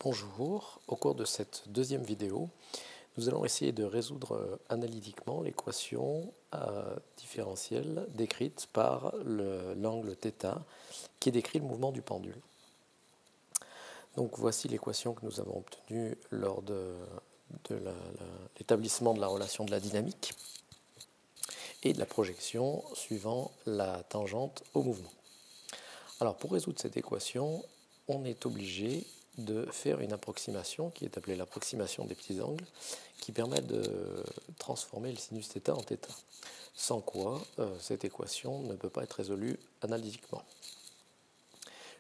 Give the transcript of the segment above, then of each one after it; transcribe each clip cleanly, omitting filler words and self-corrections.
Bonjour, au cours de cette deuxième vidéo, nous allons essayer de résoudre analytiquement l'équation différentielle décrite par l'angle θ qui décrit le mouvement du pendule. Donc voici l'équation que nous avons obtenue lors de l'établissement de la relation de la dynamique et de la projection suivant la tangente au mouvement. Alors pour résoudre cette équation, on est obligé de faire une approximation qui est appelée l'approximation des petits angles, qui permet de transformer le sinus θ en θ, sans quoi cette équation ne peut pas être résolue analytiquement.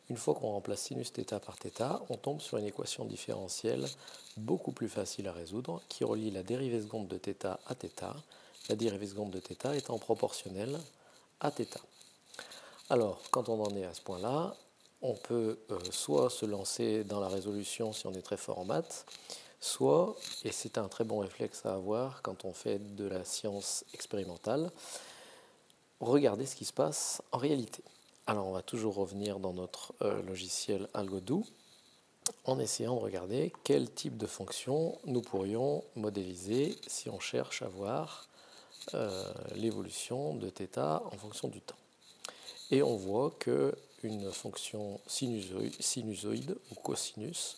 Une fois qu'on remplace sinus θ par θ, on tombe sur une équation différentielle beaucoup plus facile à résoudre, qui relie la dérivée seconde de θ à θ, la dérivée seconde de θ étant proportionnelle à θ. Alors, quand on en est à ce point-là, on peut soit se lancer dans la résolution si on est très fort en maths, soit, et c'est un très bon réflexe à avoir quand on fait de la science expérimentale, regarder ce qui se passe en réalité. Alors on va toujours revenir dans notre logiciel AlgoDo en essayant de regarder quel type de fonction nous pourrions modéliser si on cherche à voir l'évolution de θ en fonction du temps. Et on voit qu'une fonction sinusoïde ou cosinus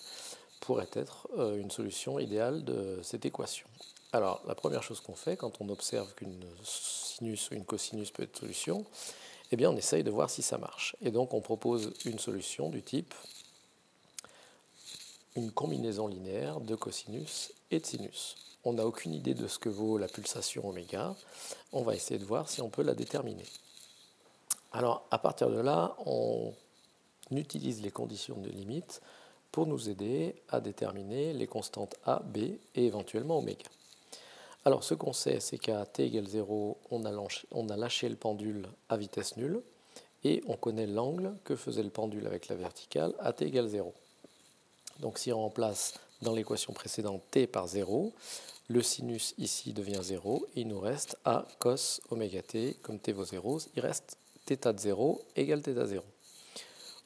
pourrait être une solution idéale de cette équation. Alors, la première chose qu'on fait quand on observe qu'une sinus ou une cosinus peut être solution, eh bien, on essaye de voir si ça marche. Et donc, on propose une solution du type une combinaison linéaire de cosinus et de sinus. On n'a aucune idée de ce que vaut la pulsation oméga. On va essayer de voir si on peut la déterminer. Alors, à partir de là, on utilise les conditions de limite pour nous aider à déterminer les constantes A, B et éventuellement oméga. Alors, ce qu'on sait, c'est qu'à t égale 0, on a lâché le pendule à vitesse nulle et on connaît l'angle que faisait le pendule avec la verticale à t égale 0. Donc, si on remplace dans l'équation précédente t par 0, le sinus ici devient 0 et il nous reste A cos oméga t, comme t vaut 0, il reste θ de 0 égale θ0.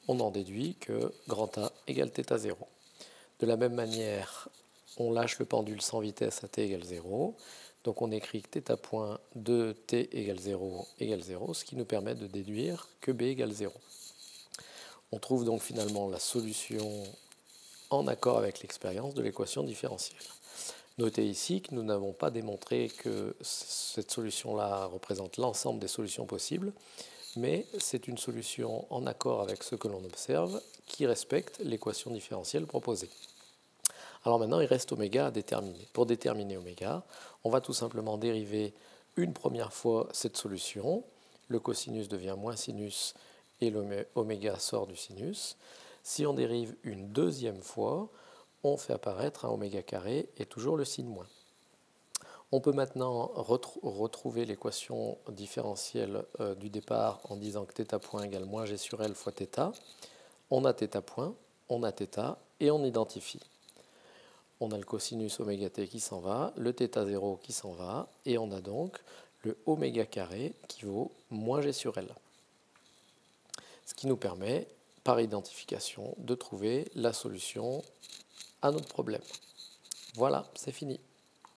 On en déduit que grand A égale θ0. De la même manière, on lâche le pendule sans vitesse à t égale 0. Donc on écrit que θ point de t égale 0 égale 0, ce qui nous permet de déduire que b égale 0. On trouve donc finalement la solution en accord avec l'expérience de l'équation différentielle. Notez ici que nous n'avons pas démontré que cette solution-là représente l'ensemble des solutions possibles, mais c'est une solution en accord avec ce que l'on observe qui respecte l'équation différentielle proposée. Alors maintenant, il reste oméga à déterminer. Pour déterminer oméga, on va tout simplement dériver une première fois cette solution. Le cosinus devient moins sinus et l'oméga sort du sinus. Si on dérive une deuxième fois, on fait apparaître un oméga carré et toujours le signe moins. On peut maintenant retrouver l'équation différentielle du départ en disant que θ point égale moins g sur L fois θ. On a θ point, on a θ et on identifie. On a le cosinus oméga t qui s'en va, le θ0 qui s'en va, et on a donc le oméga carré qui vaut moins g sur L. Ce qui nous permet, par identification, de trouver la solution à notre problème. Voilà, c'est fini.